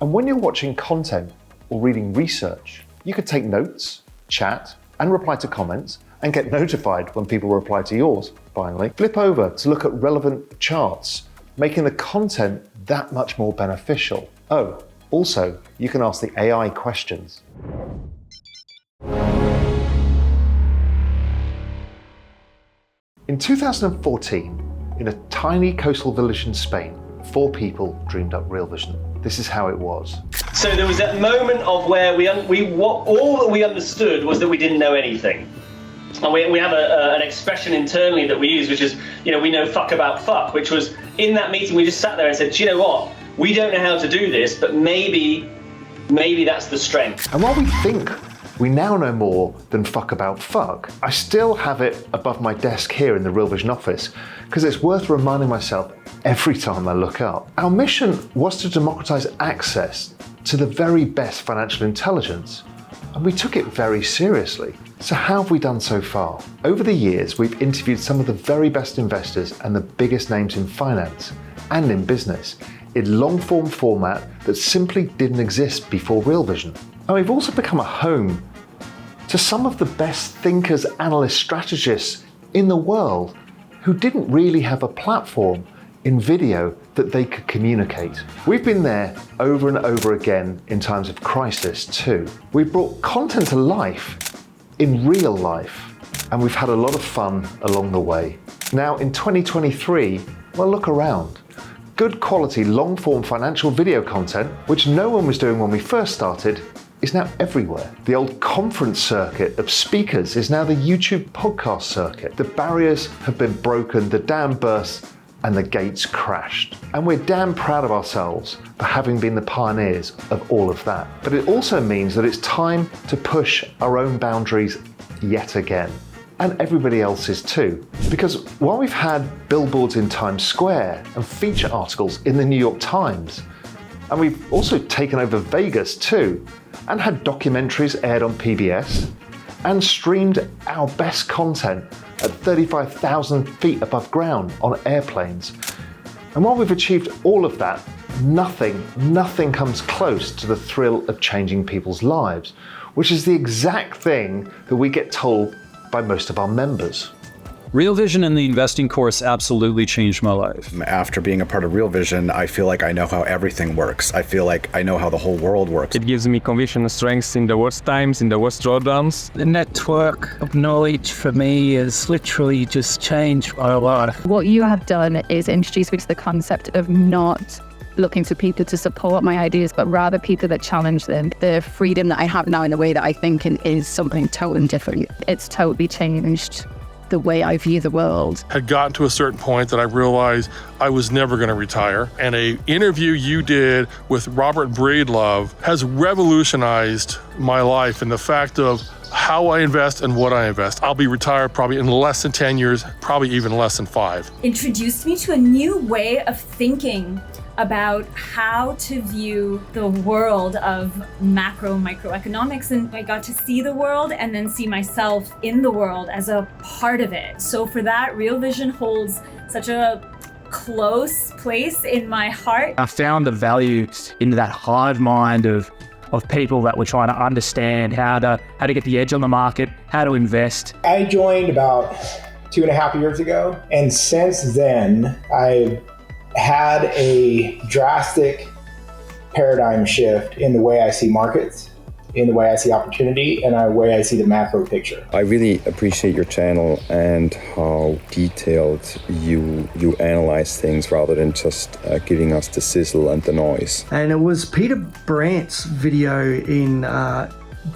And when you're watching content or reading research, you could take notes, chat, and reply to comments, and get notified when people reply to yours. Finally, flip over to look at relevant charts, making the content that much more beneficial. Oh, also, you can ask the AI questions. In 2014, in a tiny coastal village in Spain, 4 people dreamed up Real Vision. This is how it was. So there was that moment of where all that we understood was that we didn't know anything. And we have an expression internally that we use, which is, we know fuck about fuck, which was in that meeting we just sat there and said, do you know what? We don't know how to do this, but maybe that's the strength. And while we think we now know more than fuck about fuck, I still have it above my desk here in the Real Vision office, because it's worth reminding myself every time I look up. Our mission was to democratize access to the very best financial intelligence, and we took it very seriously. So how have we done so far? Over the years, we've interviewed some of the very best investors and the biggest names in finance and in business in long-form format that simply didn't exist before Real Vision. And we've also become a home to some of the best thinkers, analysts, strategists in the world who didn't really have a platform in video that they could communicate. We've been there over and over again in times of crisis too. We've brought content to life in real life, and we've had a lot of fun along the way. Now in 2023, well, look around. Good quality long-form financial video content, which no one was doing when we first started, is now everywhere. The old conference circuit of speakers is now the YouTube podcast circuit. The barriers have been broken, the dam burst, and the gates crashed. And we're damn proud of ourselves for having been the pioneers of all of that. But it also means that it's time to push our own boundaries yet again. And everybody else's too. Because while we've had billboards in Times Square and feature articles in the New York Times, and we've also taken over Vegas too, and had documentaries aired on PBS, and streamed our best content at 35,000 feet above ground on airplanes. And while we've achieved all of that, nothing comes close to the thrill of changing people's lives, which is the exact thing that we get told by most of our members. Real Vision and the investing course absolutely changed my life. After being a part of Real Vision, I feel like I know how everything works. I feel like I know how the whole world works. It gives me conviction and strength in the worst times, in the worst drawdowns. The network of knowledge for me has literally just changed my life. What you have done is introduce me to the concept of not looking for people to support my ideas, but rather people that challenge them. The freedom that I have now in the way that I think is something totally different. It's totally changed the way I view the world. Had gotten to a certain point that I realized I was never going to retire. And an interview you did with Robert Breedlove has revolutionized my life in the fact of how I invest and what I invest. I'll be retired probably in less than 10 years, probably even less than 5. Introduced me to a new way of thinking about how to view the world of microeconomics, and I got to see the world and then see myself in the world as a part of it. So for that, Real Vision holds such a close place in my heart. I found the value in that hive mind of people that were trying to understand how to get the edge on the market, how to invest. I joined about 2.5 years ago, and since then I've had a drastic paradigm shift in the way I see markets, in the way I see opportunity, and the way I see the macro picture. I really appreciate your channel and how detailed you analyze things rather than just giving us the sizzle and the noise. And it was Peter Brandt's video in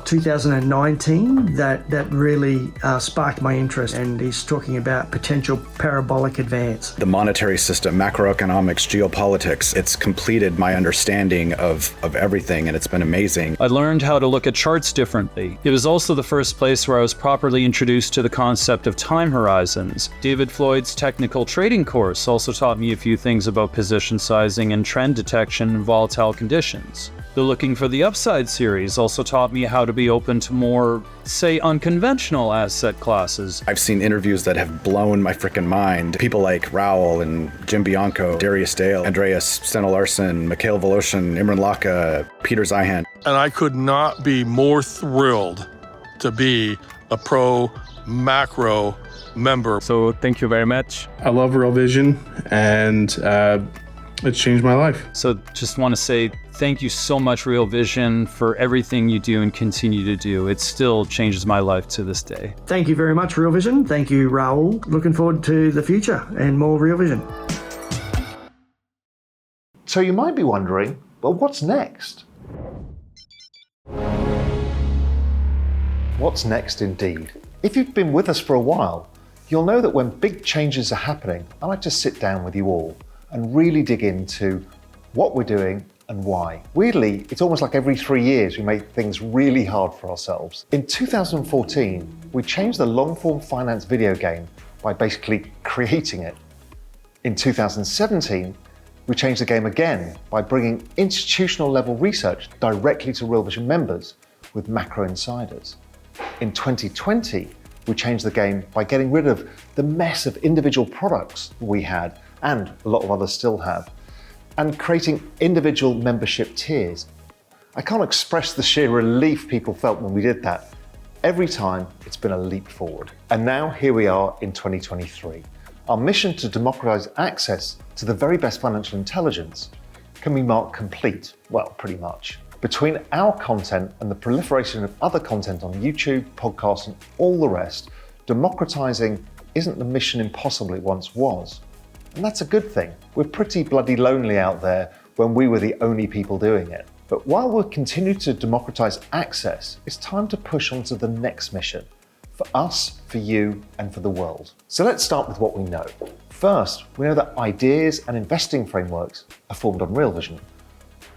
2019 that really sparked my interest, and he's talking about potential parabolic advance. The monetary system, macroeconomics, geopolitics, it's completed my understanding of everything, and it's been amazing. I learned how to look at charts differently. It was also the first place where I was properly introduced to the concept of time horizons. David Floyd's technical trading course also taught me a few things about position sizing and trend detection in volatile conditions. The Looking for the Upside series also taught me how to be open to more, say, unconventional asset classes. I've seen interviews that have blown my freaking mind. People like Raoul and Jim Bianco, Darius Dale, Andreas Steno-Larsen, Mikhail Voloshin, Imran Laka, Peter Zeihan. And I could not be more thrilled to be a pro macro member. So thank you very much. I love Real Vision, and it's changed my life. So just want to say thank you so much, Real Vision, for everything you do and continue to do. It still changes my life to this day. Thank you very much, Real Vision. Thank you, Raoul. Looking forward to the future and more Real Vision. So you might be wondering, well, what's next? What's next indeed? If you've been with us for a while, you'll know that when big changes are happening, I like to sit down with you all and really dig into what we're doing and why. Weirdly, it's almost like every 3 years we make things really hard for ourselves. In 2014, we changed the long-form finance video game by basically creating it. In 2017, we changed the game again by bringing institutional level research directly to Real Vision members with macro insiders. In 2020, we changed the game by getting rid of the mess of individual products we had, and a lot of others still have, and creating individual membership tiers. I can't express the sheer relief people felt when we did that. Every time, it's been a leap forward. And now here we are in 2023. Our mission to democratize access to the very best financial intelligence can be marked complete, well, pretty much. Between our content and the proliferation of other content on YouTube, podcasts, and all the rest, democratizing isn't the mission impossible it once was. And that's a good thing. We're pretty bloody lonely out there when we were the only people doing it. But while we'll continue to democratize access, it's time to push on to the next mission. For us, for you, and for the world. So let's start with what we know. First, we know that ideas and investing frameworks are formed on Real Vision.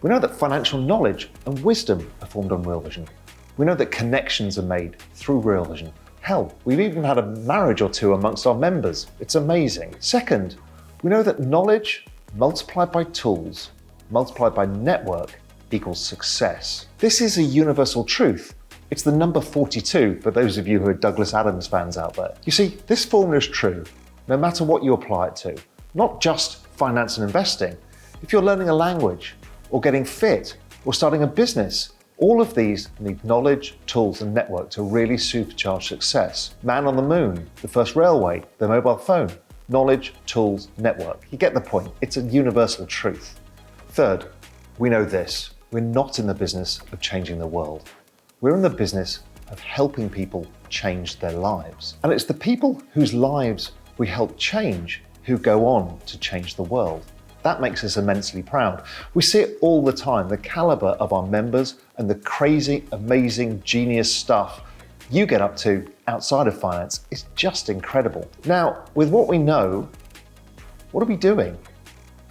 We know that financial knowledge and wisdom are formed on Real Vision. We know that connections are made through Real Vision. Hell, we've even had a marriage or two amongst our members. It's amazing. Second, we know that knowledge multiplied by tools, multiplied by network, equals success. This is a universal truth. It's the number 42 for those of you who are Douglas Adams fans out there. You see, this formula is true no matter what you apply it to. Not just finance and investing. If you're learning a language, or getting fit, or starting a business, all of these need knowledge, tools, and network to really supercharge success. Man on the moon, the first railway, the mobile phone. Knowledge, tools, network. You get the point. It's a universal truth. Third, we know this. We're not in the business of changing the world. We're in the business of helping people change their lives. And it's the people whose lives we help change who go on to change the world. That makes us immensely proud. We see it all the time, the caliber of our members and the crazy, amazing, genius stuff you get up to outside of finance is just incredible. Now, with what we know, what are we doing?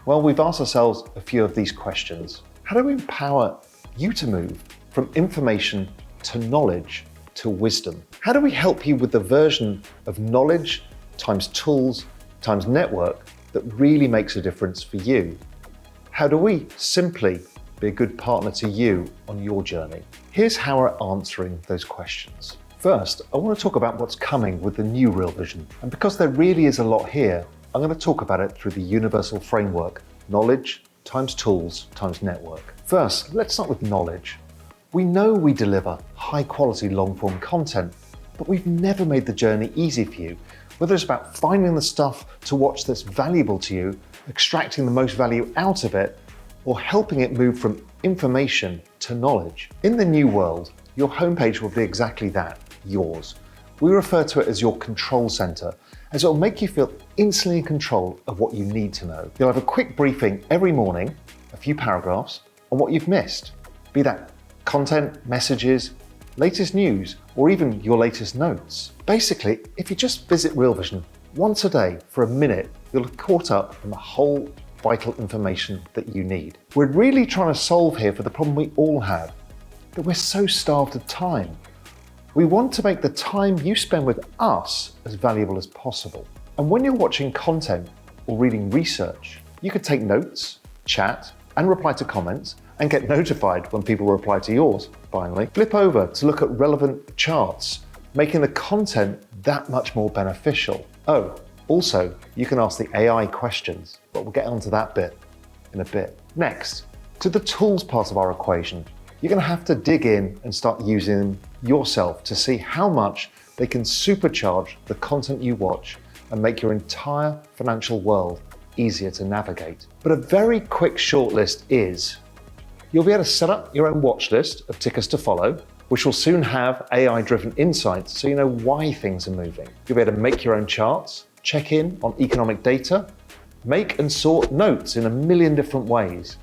Well, we've asked ourselves a few of these questions. How do we empower you to move from information to knowledge to wisdom? How do we help you with the version of knowledge times tools times network that really makes a difference for you? How do we simply be a good partner to you on your journey? Here's how we're answering those questions. First, I want to talk about what's coming with the new Real Vision. And because there really is a lot here, I'm going to talk about it through the universal framework, knowledge times tools times network. First, let's start with knowledge. We know we deliver high quality long form content, but we've never made the journey easy for you. Whether it's about finding the stuff to watch that's valuable to you, extracting the most value out of it, or helping it move from information to knowledge. In the new world, your homepage will be exactly that, yours. We refer to it as your control center, as it will make you feel instantly in control of what you need to know. You'll have a quick briefing every morning, a few paragraphs, on what you've missed, be that content, messages, latest news, or even your latest notes. Basically, if you just visit Real Vision once a day for a minute, you'll have caught up on the whole vital information that you need. We're really trying to solve here for the problem we all have, that we're so starved of time. We want to make the time you spend with us as valuable as possible. And when you're watching content or reading research, you could take notes, chat, and reply to comments, and get notified when people reply to yours, finally. Flip over to look at relevant charts, making the content that much more beneficial. Oh, also, you can ask the AI questions, but we'll get onto that bit in a bit. Next, to the tools part of our equation, you're going to have to dig in and start using them yourself to see how much they can supercharge the content you watch and make your entire financial world easier to navigate. But a very quick shortlist is, you'll be able to set up your own watch list of tickers to follow, which will soon have AI-driven insights so you know why things are moving. You'll be able to make your own charts, check in on economic data, make and sort notes in a million different ways.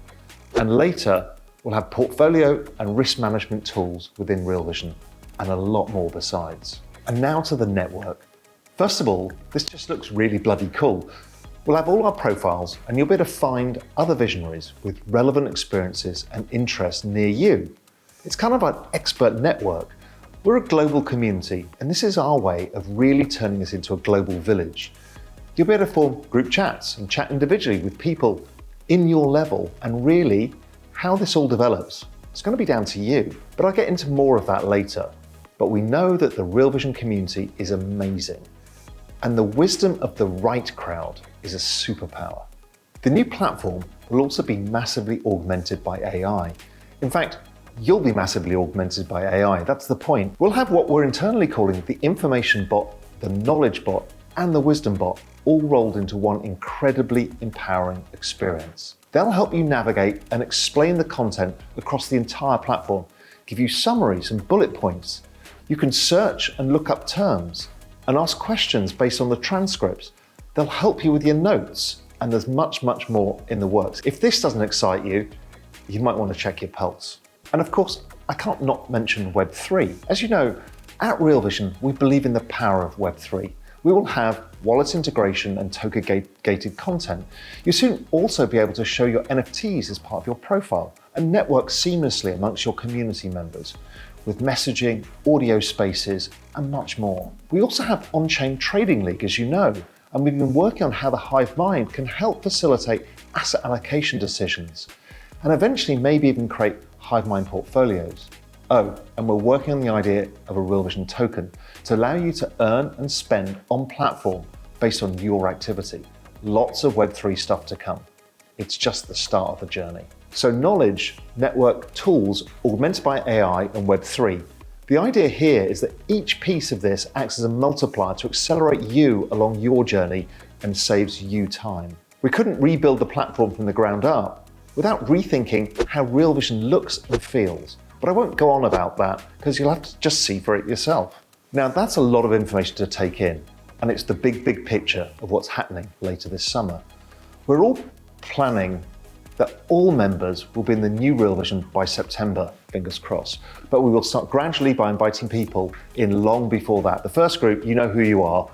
And later, we'll have portfolio and risk management tools within Real Vision, and a lot more besides. And now to the network. First of all, this just looks really bloody cool. We'll have all our profiles, and you'll be able to find other visionaries with relevant experiences and interests near you. It's kind of like expert network. We're a global community, and this is our way of really turning this into a global village. You'll be able to form group chats and chat individually with people in your level, and really, how this all develops, it's going to be down to you. But I'll get into more of that later. But we know that the Real Vision community is amazing, and the wisdom of the right crowd is a superpower. The new platform will also be massively augmented by AI. In fact, you'll be massively augmented by AI. That's the point. We'll have what we're internally calling the information bot, the knowledge bot, and the wisdom bot all rolled into one incredibly empowering experience. They'll help you navigate and explain the content across the entire platform, give you summaries and bullet points. You can search and look up terms and ask questions based on the transcripts. They'll help you with your notes, and there's much, much more in the works. If this doesn't excite you, you might want to check your pulse. And of course, I can't not mention Web3. As you know, at Real Vision, we believe in the power of Web3. We will have wallet integration and token-gated content. You'll soon also be able to show your NFTs as part of your profile and network seamlessly amongst your community members with messaging, audio spaces, and much more. We also have on-chain trading league, as you know, and we've been working on how the hive mind can help facilitate asset allocation decisions and eventually maybe even create hive mind portfolios. Oh, and we're working on the idea of a Real Vision token to allow you to earn and spend on platform based on your activity. Lots of Web3 stuff to come. It's just the start of the journey. So knowledge, network, tools, augmented by AI and Web3. The idea here is that each piece of this acts as a multiplier to accelerate you along your journey and saves you time. We couldn't rebuild the platform from the ground up without rethinking how Real Vision looks and feels. But I won't go on about that because you'll have to just see for it yourself. Now that's a lot of information to take in, and it's the big picture of what's happening later this summer. We're all planning that all members will be in the new Real Vision by September, fingers crossed. But we will start gradually by inviting people in long before that. The first group, you know who you are,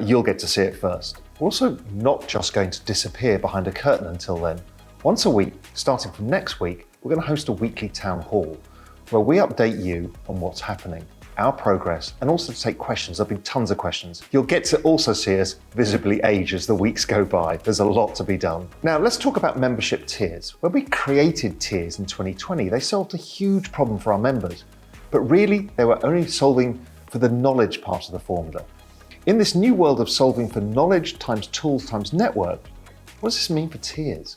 you'll get to see it first. We're also not just going to disappear behind a curtain until then. Once a week, starting from next week, we're going to host a weekly town hall where we update you on what's happening, our progress, and also to take questions. There'll be tons of questions. You'll get to also see us visibly age as the weeks go by. There's a lot to be done. Now let's talk about membership tiers. When we created tiers in 2020, they solved a huge problem for our members, but really they were only solving for the knowledge part of the formula. In this new world of solving for knowledge times tools times network, what does this mean for tiers?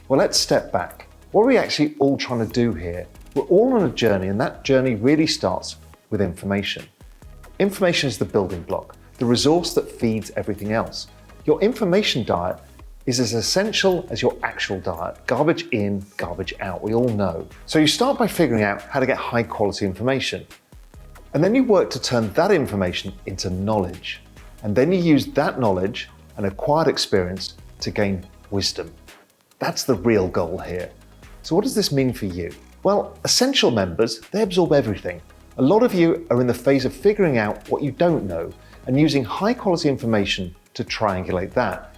Well, let's step back. What are we actually all trying to do here? We're all on a journey, and that journey really starts with information. Information is the building block, the resource that feeds everything else. Your information diet is as essential as your actual diet. Garbage in, garbage out, we all know. So you start by figuring out how to get high quality information. And then you work to turn that information into knowledge. And then you use that knowledge and acquired experience to gain wisdom. That's the real goal here. So what does this mean for you? Well, essential members, they absorb everything. A lot of you are in the phase of figuring out what you don't know and using high quality information to triangulate that.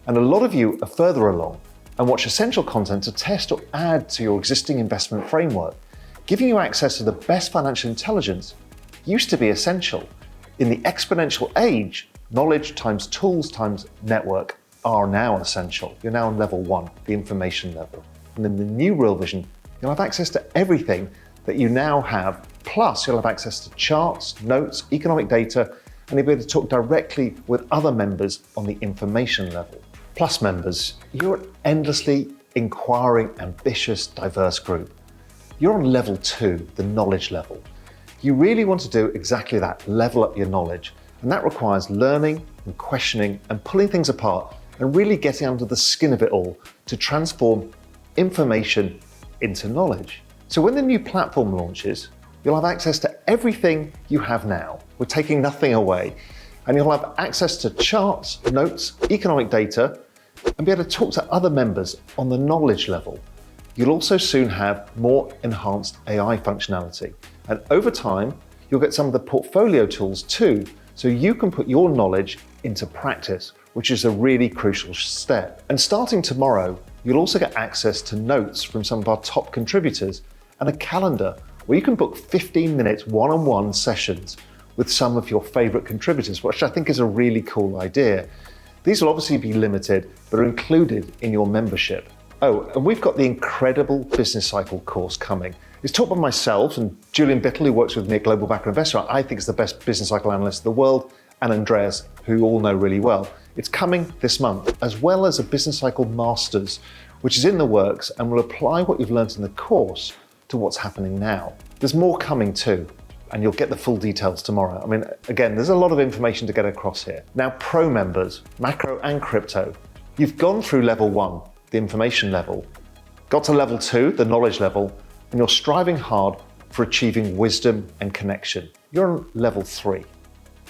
And a lot of you are further along and watch essential content to test or add to your existing investment framework. Giving you access to the best financial intelligence used to be essential. In the exponential age, knowledge times tools times network are now essential. You're now on level 1, the information level. And in the new Real Vision, you'll have access to everything that you now have, plus you'll have access to charts, notes, economic data, and you'll be able to talk directly with other members on the information level. Plus members, you're an endlessly inquiring, ambitious, diverse group. You're on level 2, the knowledge level. You really want to do exactly that, level up your knowledge. And that requires learning and questioning and pulling things apart and really getting under the skin of it all to transform information into knowledge. So when the new platform launches, you'll have access to everything you have now. We're taking nothing away. And you'll have access to charts, notes, economic data, and be able to talk to other members on the knowledge level. You'll also soon have more enhanced AI functionality. And over time, you'll get some of the portfolio tools too, so you can put your knowledge into practice, which is a really crucial step. And starting tomorrow, you'll also get access to notes from some of our top contributors and a calendar where you can book 15-minute one-on-one sessions with some of your favorite contributors, which I think is a really cool idea. These will obviously be limited, but are included in your membership. Oh, and we've got the incredible Business Cycle course coming. It's taught by myself and Julian Bittle, who works with me at Global Macro Investor. I think is the best business cycle analyst in the world, and Andreas, who you all know really well. It's coming this month, as well as a Business Cycle Masters, which is in the works and will apply what you've learned in the course to what's happening now. There's more coming too, and you'll get the full details tomorrow. I mean, again, there's a lot of information to get across here. Now, pro members, macro and crypto, you've gone through level 1, the information level, got to level 2, the knowledge level, and you're striving hard for achieving wisdom and connection. You're on level 3,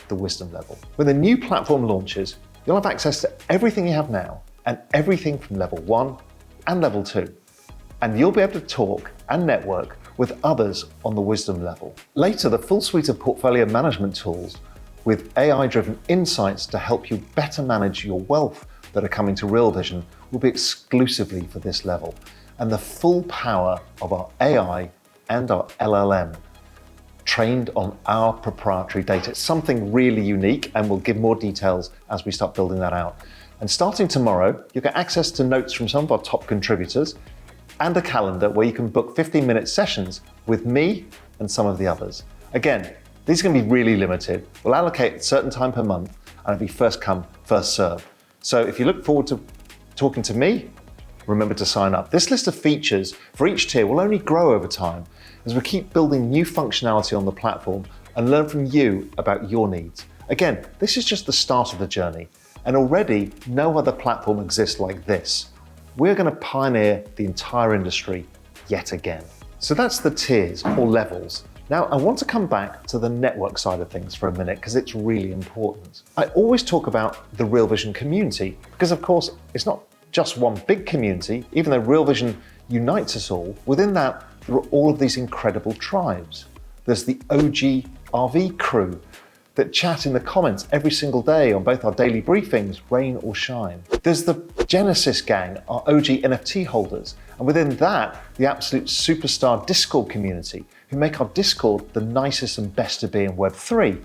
the wisdom level. When the new platform launches, you'll have access to everything you have now and everything from level 1 and level 2. And you'll be able to talk and network with others on the wisdom level. Later, the full suite of portfolio management tools with AI-driven insights to help you better manage your wealth that are coming to Real Vision will be exclusively for this level. And the full power of our AI and our LLM trained on our proprietary data. It's something really unique, and we'll give more details as we start building that out. And starting tomorrow, you'll get access to notes from some of our top contributors and a calendar where you can book 15-minute sessions with me and some of the others. Again, these are going to be really limited. We'll allocate a certain time per month, and it'll be first come, first serve. So if you look forward to talking to me, remember to sign up. This list of features for each tier will only grow over time as we keep building new functionality on the platform and learn from you about your needs. Again, this is just the start of the journey, and already no other platform exists like this. We're going to pioneer the entire industry yet again. So that's the tiers or levels. Now, I want to come back to the network side of things for a minute because it's really important. I always talk about the Real Vision community because, of course, it's not just one big community. Even though Real Vision unites us all, within that, there are all of these incredible tribes. There's the OG RV crew that chat in the comments every single day on both our daily briefings, rain or shine. There's the Genesis gang, our OG NFT holders, and within that, the absolute superstar Discord community, who make our Discord the nicest and best to be in Web3.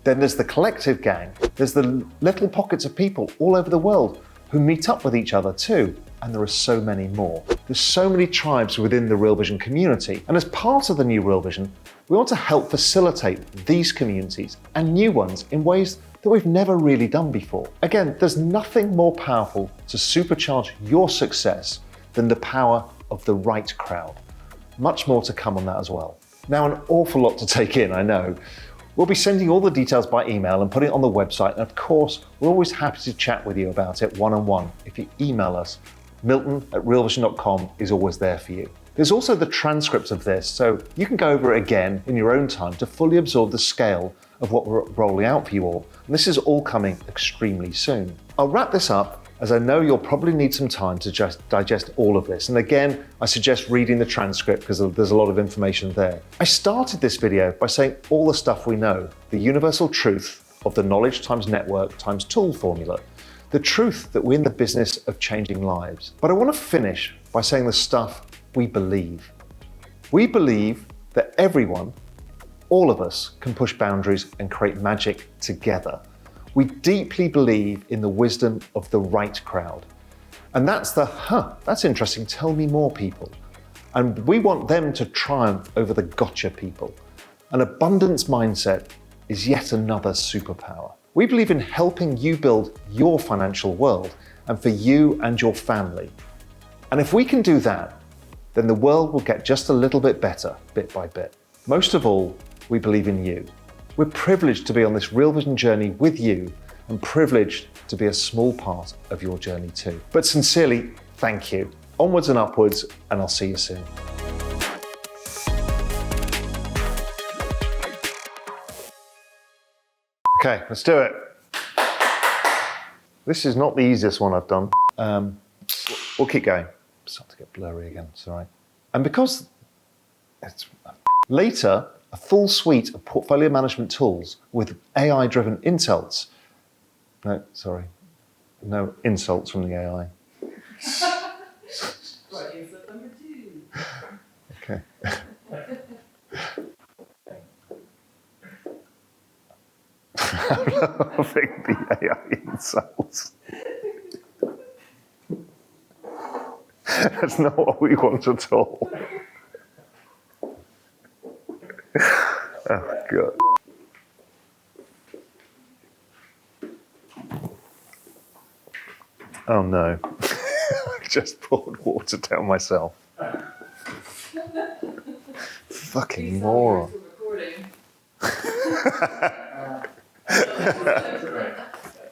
Then there's the collective gang. There's the little pockets of people all over the world who meet up with each other too, and there are so many more. There's so many tribes within the Real Vision community, and as part of the new Real Vision, we want to help facilitate these communities and new ones in ways that we've never really done before. Again, there's nothing more powerful to supercharge your success than the power of the right crowd. Much more to come on that as well. Now, an awful lot to take in, I know. We'll be sending all the details by email and putting it on the website, and of course, we're always happy to chat with you about it one-on-one. If you email us, milton@realvision.com is always there for you. There's also the transcript of this, so you can go over it again in your own time to fully absorb the scale of what we're rolling out for you all. And this is all coming extremely soon. I'll wrap this up, as I know you'll probably need some time to just digest all of this. And again, I suggest reading the transcript because there's a lot of information there. I started this video by saying all the stuff we know, the universal truth of the knowledge times network times tool formula, the truth that we're in the business of changing lives. But I want to finish by saying the stuff we believe. We believe that everyone, all of us, can push boundaries and create magic together. We deeply believe in the wisdom of the right crowd. And that's the, that's interesting, tell me more people. And we want them to triumph over the gotcha people. An abundance mindset is yet another superpower. We believe in helping you build your financial world and for you and your family. And if we can do that, then the world will get just a little bit better, bit by bit. Most of all, we believe in you. We're privileged to be on this Real Vision journey with you and privileged to be a small part of your journey too. But sincerely, thank you. Onwards and upwards, and I'll see you soon. Okay, let's do it. This is not the easiest one I've done. We'll keep going. It's starting to get blurry again, sorry. And because it's later, a full suite of portfolio management tools with AI-driven insults. No, sorry. No insults from the AI. Okay. I'm loving the AI insults. That's not what we want at all. Oh, God. Oh, no. I just poured water down myself. Fucking moron.